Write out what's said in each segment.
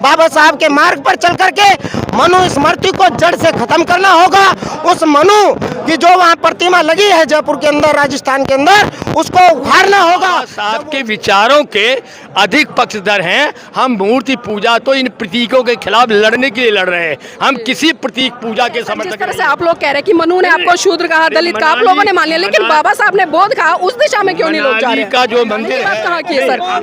बाबा साहब के मार्ग पर चल करके मनुस्मृति को जड़ से खत्म करना होगा। उस मनु की जो वहाँ प्रतिमा लगी है जयपुर के अंदर, राजस्थान के अंदर, उसको उखाड़ना होगा। साहब के विचारों के अधिक पक्षधर हैं। हम मूर्ति पूजा तो इन प्रतीकों के खिलाफ लड़ने के लिए लड़ रहे हैं। हम किसी प्रतीक पूजा के समर्थक जिस तरह से आप लोग कह रहे हैं कि मनु ने आपको शूद्र कहा, दलित कहा, आप लोगों ने मान लिया, लेकिन बाबा साहब ने बोध कहा, उस दिशा में क्यों नहीं लोग जा रहे हैं? का जो मंदिर है कहाँ की है सर?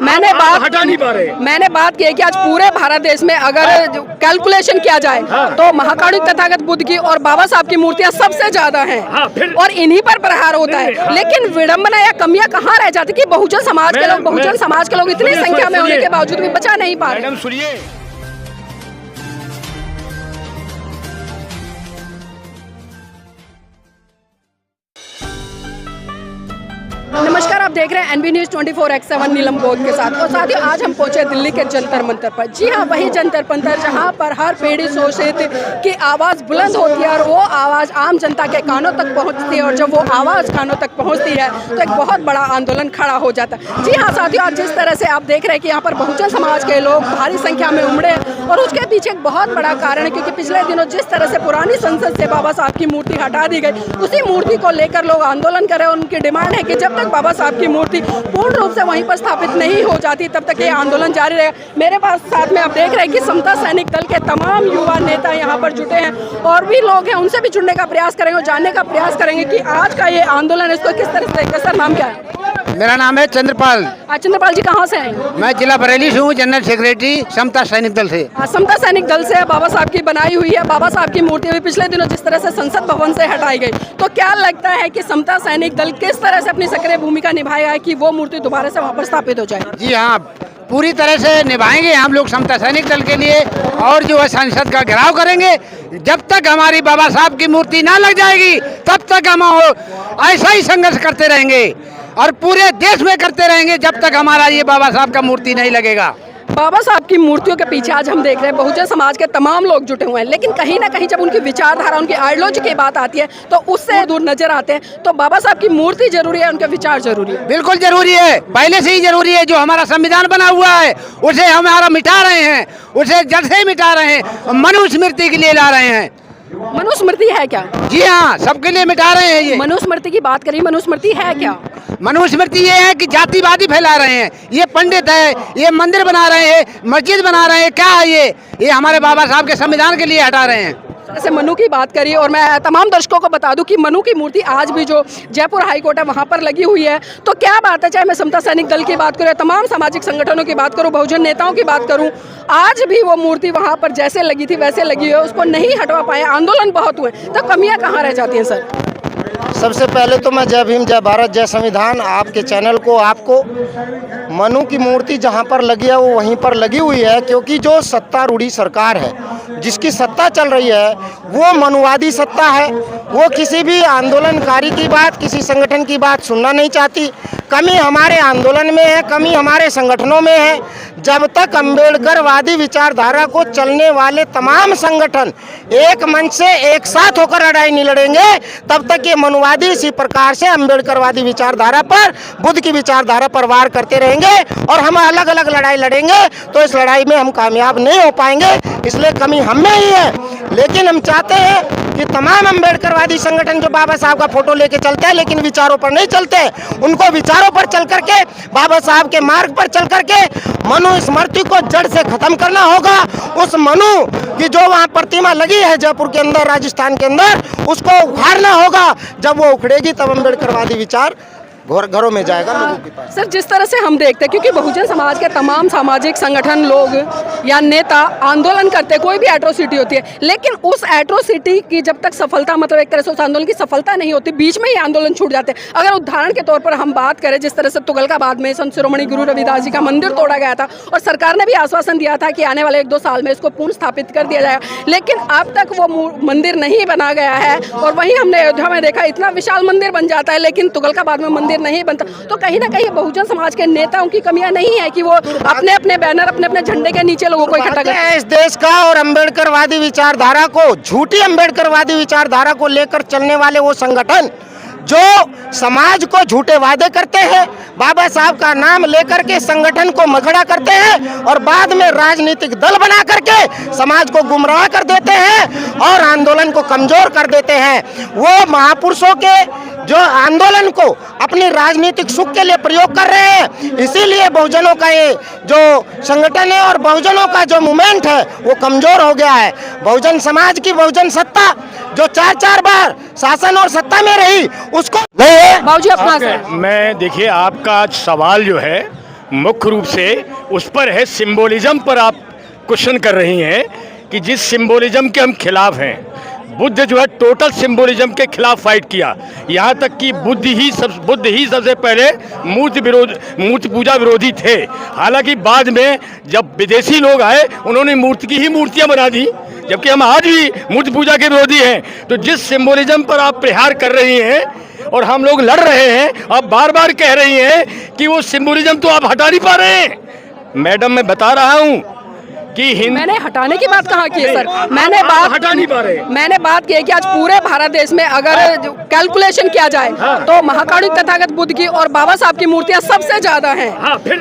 मैंने बात की है कि आज पूरे भारत देश में अगर कैलकुलेशन किया जाए तो महाकारुणिक तथागत बुद्ध की और बाबा साहब की मूर्तियां सबसे ज्यादा हैं और इन्हीं पर प्रहार होता है। लेकिन विडंबना या कमियां कहाँ रह जाती कि बहुजन समाज के लोग इतनी संख्या में होने के बावजूद भी बचा नहीं पा रहे। सुनिए, नमस्कार, आप देख रहे हैं एनबी न्यूज 24/7 नीलम बोध के साथ। और साथियों, आज हम पहुंचे दिल्ली के जंतर मंतर पर। जी हाँ, वही जंतर मंतर जहां पर हर पीढ़ी शोषित की आवाज़ बुलंद होती है और वो आवाज़ आम जनता के कानों तक पहुंचती है। और जब वो आवाज़ कानों तक पहुंचती है तो एक बहुत बड़ा आंदोलन खड़ा हो जाता है। जी हाँ साथियों, आज जिस तरह से आप देख रहे हैं कि यहाँ पर बहुजन समाज के लोग भारी संख्या में उमड़े और उसके पीछे एक बहुत बड़ा कारण है, क्योंकि पिछले दिनों जिस तरह से पुरानी संसद से बाबा साहब की मूर्ति हटा दी गई, उसी मूर्ति को लेकर लोग आंदोलन कर रहे हैं। उनकी डिमांड है कि जब तक बाबा साहब की मूर्ति पूर्ण रूप से वहीं पर स्थापित नहीं हो जाती तब तक ये आंदोलन जारी रहेगा। मेरे पास साथ में आप देख रहे हैं कि समता सैनिक दल के तमाम युवा नेता यहाँ पर जुटे हैं और भी लोग हैं, उनसे भी जुड़ने का प्रयास करेंगे और जानने का प्रयास करेंगे कि आज का ये आंदोलन इसको किस तरह से देखते हैं। सर, नाम क्या है? मेरा नाम है चंद्रपाल। चंद्रपाल जी कहाँ से हैं? मैं जिला बरेली से हूँ, जनरल सेक्रेटरी समता सैनिक दल से। समता सैनिक दल से बाबा साहब की बनाई हुई है। बाबा साहब की मूर्ति भी पिछले दिनों जिस तरह से संसद भवन से हटाई गई, तो क्या लगता है कि समता सैनिक दल किस तरह से अपनी सक्रिय भूमिका निभाएगा है कि वो मूर्ति दोबारा से वहाँ पर स्थापित हो जाए? जी हाँ, पूरी तरह से निभाएंगे हम लोग समता सैनिक दल के लिए और जो है संसद का घेराव करेंगे। जब तक हमारी बाबा साहब की मूर्ति ना लग जाएगी तब तक हम ऐसा ही संघर्ष करते रहेंगे और पूरे देश में करते रहेंगे जब तक हमारा ये बाबा साहब का मूर्ति नहीं लगेगा। बाबा साहब की मूर्तियों के पीछे आज हम देख रहे हैं बहुजन समाज के तमाम लोग जुटे हुए हैं, लेकिन कहीं ना कहीं जब उनकी विचारधारा, उनकी आइडियोलॉजी की बात आती है तो उससे दूर नजर आते हैं। तो बाबा साहब की मूर्ति जरूरी है, उनके विचार जरूरी है? बिल्कुल जरूरी है, पहले से ही जरूरी है। जो हमारा संविधान बना हुआ है उसे हमारा मिटा रहे हैं, उसे जड़ से मिटा रहे हैं, मनुस्मृति के लिए ला रहे हैं। मनुस्मृति है क्या? जी हाँ, सबके लिए मिटा रहे हैं। ये मनुस्मृति की बात करिए, मनुस्मृति है क्या? मनुस्मृति ये है कि जातिवादी फैला रहे हैं। ये पंडित है, ये मंदिर बना रहे हैं, मस्जिद बना रहे हैं, क्या है ये हमारे बाबा साहब के संविधान के लिए हटा रहे हैं। जैसे मनु की बात करिए, और मैं तमाम दर्शकों को बता दूं कि मनु की मूर्ति आज भी जो जयपुर हाई कोर्ट है वहाँ पर लगी हुई है। तो क्या बात है, चाहे मैं समता सैनिक दल की बात करूँ, तमाम सामाजिक संगठनों की बात करूँ, बहुजन नेताओं की बात करूँ, आज भी वो मूर्ति वहाँ पर जैसे लगी थी वैसे लगी हुई है, उसको नहीं हटवा पाए। आंदोलन बहुत हुए, तो कमियाँ कहाँ रह जाती हैं सर? सबसे पहले तो मैं जय भीम, जय भारत, जय संविधान आपके चैनल को, आपको। मनु की मूर्ति जहां पर लगी है वो वहीं पर लगी हुई है, क्योंकि जो सत्तारूढ़ी सरकार है, जिसकी सत्ता चल रही है, वो मनुवादी सत्ता है। वो किसी भी आंदोलनकारी की बात, किसी संगठन की बात सुनना नहीं चाहती। कमी हमारे आंदोलन में है, कमी हमारे संगठनों में है। जब तक अम्बेडकरवादी विचारधारा को चलने वाले तमाम संगठन एक मंच से एक साथ होकर लड़ाई नहीं लड़ेंगे, तब तक ये मनुवादी इसी प्रकार से अम्बेडकरवादी विचारधारा पर, बुद्ध की विचारधारा पर वार करते रहेंगे और हम अलग अलग लड़ाई लड़ेंगे तो इस लड़ाई में हम कामयाब नहीं हो पाएंगे। इसलिए कमी हम में ही है। लेकिन हम चाहते हैं कि तमाम अम्बेडकरवादी संगठन जो बाबा साहब का फोटो लेके चलते हैं लेकिन विचारों पर नहीं चलते, उनको विचारों पर चल करके, बाबा साहब के मार्ग पर चल करके मनुस्मृति को जड़ से खत्म करना होगा। उस मनु की जो वहाँ प्रतिमा लगी है जयपुर के अंदर, राजस्थान के अंदर, उसको उखाड़ना होगा। जब वो उखड़ेगी तब अम्बेडकरवादी विचार घरों में जाएगा लोगों के पास। सर, जिस तरह से हम देखते हैं, क्योंकि बहुजन समाज के तमाम सामाजिक संगठन, लोग या नेता आंदोलन करते हैं, कोई भी एट्रोसिटी होती है, लेकिन उस एट्रोसिटी की जब तक सफलता, मतलब एक तरह से उस आंदोलन की सफलता नहीं होती, बीच में ही आंदोलन छूट जाते हैं। अगर उदाहरण के तौर पर हम बात करें, जिस तरह से तुगलकाबाद में संत शिरोमणि गुरु रविदास जी का मंदिर तोड़ा गया था और सरकार ने भी आश्वासन दिया था कि आने वाले 1-2 साल में इसको पुनः स्थापित कर दिया जाएगा, लेकिन अब तक वो मंदिर नहीं बना गया है। और वहीं हमने अयोध्या में देखा, इतना विशाल मंदिर बन जाता है लेकिन तुगलकाबाद में मंदिर नहीं बनता। तो कहीं ना कहीं बहुजन समाज के नेताओं की कमियां नहीं है कि वो अपने अपने बैनर, अपने अपने झंडे के नीचे लोगों को इकट्ठा करते हैं इस देश का। और अम्बेडकरवादी विचारधारा को, झूठी अम्बेडकरवादी विचारधारा को लेकर चलने वाले वो संगठन जो समाज को झूठे वादे करते हैं, बाबा साहब का नाम लेकर के संगठन को मखड़ा करते हैं और बाद में राजनीतिक दल बना करके समाज को गुमराह कर देते हैं और आंदोलन को कमजोर कर देते हैं। वो महापुरुषों के जो आंदोलन को अपनी राजनीतिक सुख के लिए प्रयोग कर रहे हैं, इसीलिए बहुजनों का ये जो संगठन है और बहुजनों का जो मूवमेंट है वो कमजोर हो गया है। बहुजन समाज की बहुजन सत्ता जो 4-4 बार शासन और सत्ता में रही उसको नहीं है। बाबूजी अपना से मैं देखिए, आपका सवाल जो है मुख्य रूप से उस पर है, सिंबोलिज्म पर आप क्वेश्चन कर रही हैं कि जिस सिंबोलिज्म के हम खिलाफ हैं। बुद्ध जो है टोटल सिंबोलिज्म के खिलाफ फाइट किया, यहाँ तक कि बुद्ध ही सबसे पहले मूर्ति पूजा विरोधी थे। हालांकि बाद में जब विदेशी लोग आए उन्होंने मूर्ति की ही मूर्तियाँ बना दी, जबकि हम आज भी मूर्ति पूजा के विरोधी हैं। तो जिस सिंबोलिज्म पर आप प्रहार कर रही हैं और हम लोग लड़ रहे हैं, आप बार बार कह रही हैं कि वो सिंबोलिज्म तो आप हटा नहीं पा रहे हैं। मैडम मैं बता रहा हूँ कि मैंने हटाने की बात कहाँ की है सर, मैंने बात हटा नहीं पा रहे। मैंने बात की है कि आज पूरे भारत देश में अगर कैलकुलेशन किया जाए तो महाकारुण्य तथागत बुद्ध की और बाबा साहब की मूर्तियां सबसे ज्यादा हैं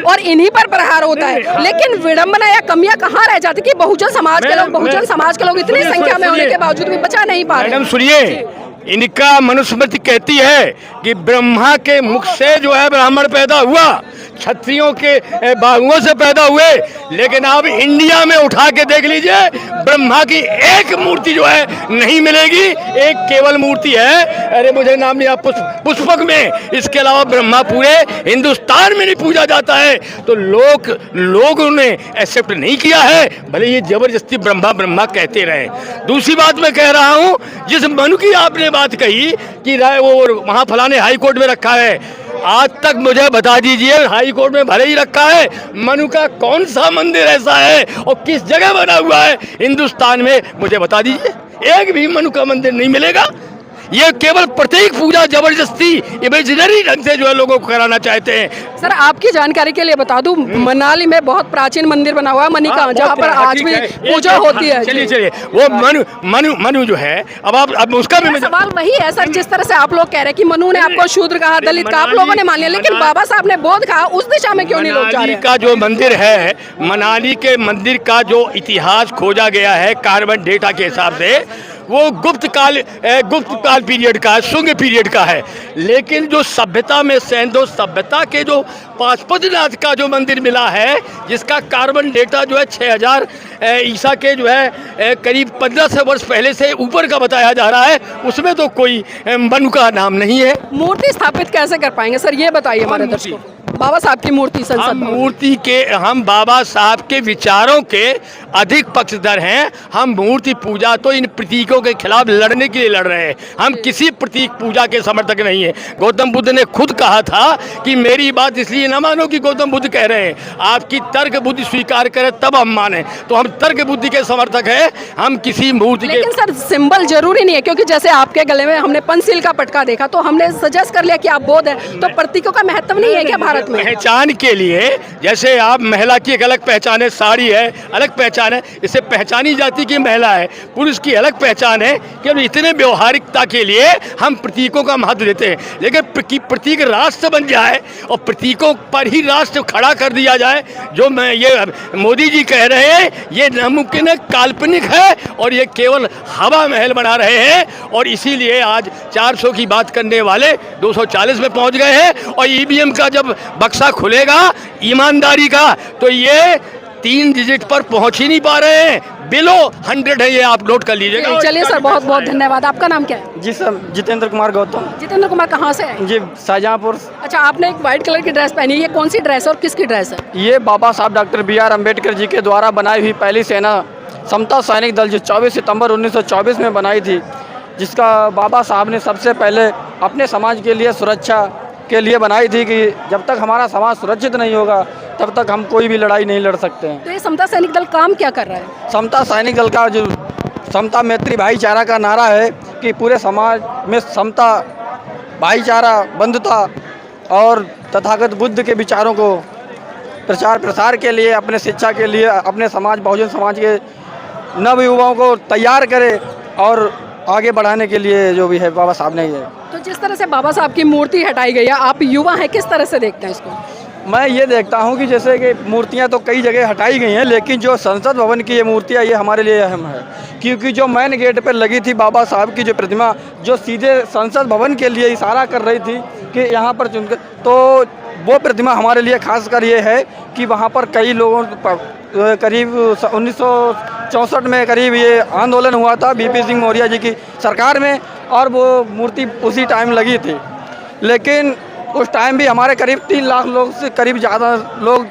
और इन्हीं पर प्रहार होता है। लेकिन विडंबना या कमियां कहाँ रह जाती कि बहुजन समाज के लोग इतनी संख्या में होने के बावजूद भी बचा नहीं पा रहे। मैडम सुनिए, इनका मनुस्मृति कहती है कि ब्रह्मा के मुख से जो है ब्राह्मण पैदा हुआ, क्षत्रियों के बाहुओं से पैदा हुए। लेकिन आप इंडिया में उठा के देख लीजिए, ब्रह्मा की एक मूर्ति जो है नहीं मिलेगी। एक केवल मूर्ति है, अरे मुझे नाम नहीं, आप पुष्पक में, इसके अलावा ब्रह्मा पूरे हिंदुस्तान में नहीं पूजा जाता है। तो लोगों ने एक्सेप्ट नहीं किया है, भले ये जबरदस्ती ब्रह्मा ब्रह्मा कहते रहे। दूसरी बात मैं कह रहा हूँ, जिस मनु की आपने बात कही कि वो वहाँ फलाने हाई कोर्ट में रखा है, आज तक मुझे बता दीजिए हाई कोर्ट में भले ही रखा है, मनु का कौन सा मंदिर ऐसा है और किस जगह बना हुआ है हिंदुस्तान में, मुझे बता दीजिए। एक भी मनु का मंदिर नहीं मिलेगा। ये केवल प्रतीक पूजा जबरदस्ती इमेजिनरी ढंग से जो है लोगों को कराना चाहते हैं। सर आपकी जानकारी के लिए बता दूं, मनाली में बहुत प्राचीन मंदिर बना हुआ है मनिका, जहाँ पर आज भी पूजा होती है। चलिए वो मनु जो है, अब उसका भी सवाल वही है सर, जिस तरह से आप लोग कह रहे हैं कि मनु ने आपको शूद्र कहा, दलित कहा, आप लोगों ने मान लिया, लेकिन बाबा साहब ने बौद्ध कहा, उस दिशा में क्यों नहीं लोग जा रहे हैं? का जो मंदिर है, मनाली के मंदिर का जो इतिहास खोजा गया है कार्बन डेटा के हिसाब से, वो गुप्त काल पीरियड का है, शुंग पीरियड का है। लेकिन जो सभ्यता में सैंधो सभ्यता के जो पाशुपतिनाथ का जो मंदिर मिला है, जिसका कार्बन डेटा जो है 6000 ईसा के जो है करीब 1500 वर्ष पहले से ऊपर का बताया जा रहा है, उसमें तो कोई मनु का नाम नहीं है। मूर्ति स्थापित कैसे कर पाएंगे सर, ये बताइए हमारे दर्शकों। बाबा साहब की मूर्ति हम बाबा साहब के विचारों के अधिक पक्षधर हैं। हम मूर्ति पूजा तो इन प्रतीकों के खिलाफ लड़ने के लिए लड़ रहे हैं, हम किसी प्रतीक पूजा के समर्थक नहीं है। गौतम बुद्ध ने खुद कहा था कि मेरी बात इसलिए ना मानो कि गौतम बुद्ध कह रहे हैं, आपकी तर्क बुद्धि स्वीकार करें तब हम माने। तो हम तर्क बुद्धि के समर्थक हैं, हम किसी मूर्ति के। लेकिन सर सिंबल जरूरी नहीं है, क्योंकि जैसे आपके गले में हमने पंचशील का पटका देखा तो हमने सजेस्ट कर लिया कि आप बौद्ध हैं, तो प्रतीकों का महत्व नहीं है क्या भारत में? पहचान के लिए, जैसे आप महिला की एक अलग पहचान है, साड़ी है अलग पहचान है, इससे पहचानी जाती कि महिला है, पुरुष की अलग पहचान है, कि इतने व्यवहारिकता के लिए हम प्रतीकों का महत्व देते हैं। लेकिन प्रतीक राष्ट्र बन जाए और प्रतीकों पर ही राष्ट्र खड़ा कर दिया जाए, जो ये मोदी जी कह रहे हैं, ये नामुमकिन है, काल्पनिक है और ये केवल हवा महल बना रहे हैं। और इसीलिए आज 400 की बात करने वाले 240 में पहुंच गए हैं। और ईवीएम का जब बक्सा खुलेगा ईमानदारी का, तो ये 3 डिजिट पर पहुंच ही नहीं पा रहे हैं, बिलो 100 है, ये आप नोट कर लीजिएगा। चलिए सर, बहुत बहुत धन्यवाद। आपका नाम क्या है? जी सर, जितेंद्र कुमार गौतम। जितेंद्र कुमार कहाँ से हैं? जी शाहजहाँपुर। अच्छा, आपने एक व्हाइट कलर की ड्रेस पहनी है, ये कौन सी ड्रेस है और किसकी ड्रेस है? ये बाबा साहब डॉक्टर BR अम्बेडकर जी के द्वारा बनाई हुई पहली सेना समता सैनिक दल जो 24 सितंबर 1924 में बनाई थी, जिसका बाबा साहब ने सबसे पहले अपने समाज के लिए सुरक्षा के लिए बनाई थी कि जब तक हमारा समाज सुरक्षित नहीं होगा तब तक हम कोई भी लड़ाई नहीं लड़ सकते हैं। तो ये समता सैनिक दल काम क्या कर रहा है? समता सैनिक दल का जो समता मैत्री भाईचारा का नारा है कि पूरे समाज में समता, भाईचारा, बंधुता और तथागत बुद्ध के विचारों को प्रचार प्रसार के लिए, अपने शिक्षा के लिए, अपने समाज बहुजन समाज के नव युवाओं को तैयार करे और आगे बढ़ाने के लिए जो भी है बाबा साहब ने ये तो जिस तरह से बाबा साहब की मूर्ति हटाई गई है, आप युवा हैं, किस तरह से देखते हैं इसको? मैं ये देखता हूँ कि जैसे कि मूर्तियाँ तो कई जगह हटाई गई हैं, लेकिन जो संसद भवन की ये मूर्तियाँ ये हमारे लिए अहम है, क्योंकि जो मेन गेट पर लगी थी बाबा साहब की जो प्रतिमा, जो सीधे संसद भवन के लिए इशारा कर रही थी कि यहाँ पर चुनकर, तो वो प्रतिमा हमारे लिए खासकर ये है कि वहाँ पर कई लोगों करीब 1964 में करीब ये आंदोलन हुआ था बीपी सिंह मौर्य जी की सरकार में, और वो मूर्ति उसी टाइम लगी थी। लेकिन उस टाइम भी हमारे करीब 3 लाख लोग से करीब ज़्यादा लोग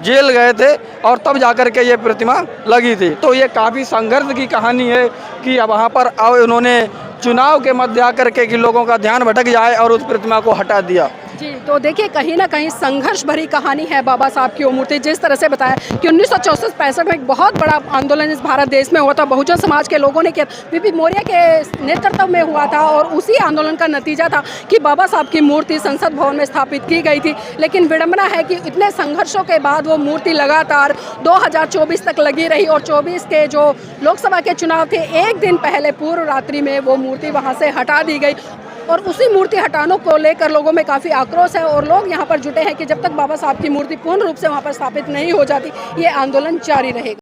जेल गए थे, और तब जाकर के ये प्रतिमा लगी थी। तो ये काफ़ी संघर्ष की कहानी है कि अब वहाँ पर अब उन्होंने चुनाव के मध्य आकर के कि लोगों का ध्यान भटक जाए और उस प्रतिमा को हटा दिया। जी, तो देखिए कहीं ना कहीं संघर्ष भरी कहानी है बाबा साहब की वो मूर्ति। जिस तरह से बताया कि 1964-65 में एक बहुत बड़ा आंदोलन इस भारत देश में हुआ था, बहुजन समाज के लोगों ने किया, बीपी मौर्य के नेतृत्व में हुआ था, और उसी आंदोलन का नतीजा था कि बाबा साहब की मूर्ति संसद भवन में स्थापित की गई थी। लेकिन विडंबना है कि इतने संघर्षों के बाद वो मूर्ति लगातार 2024 तक लगी रही, और 24 के जो लोकसभा के चुनाव थे एक दिन पहले पूर्व रात्रि में वो मूर्ति वहाँ से हटा दी गई, और उसी मूर्ति हटाने को लेकर लोगों में काफ़ी आक्रोश है, और लोग यहाँ पर जुटे हैं कि जब तक बाबा साहब की मूर्ति पूर्ण रूप से वहाँ पर स्थापित नहीं हो जाती ये आंदोलन जारी रहेगा।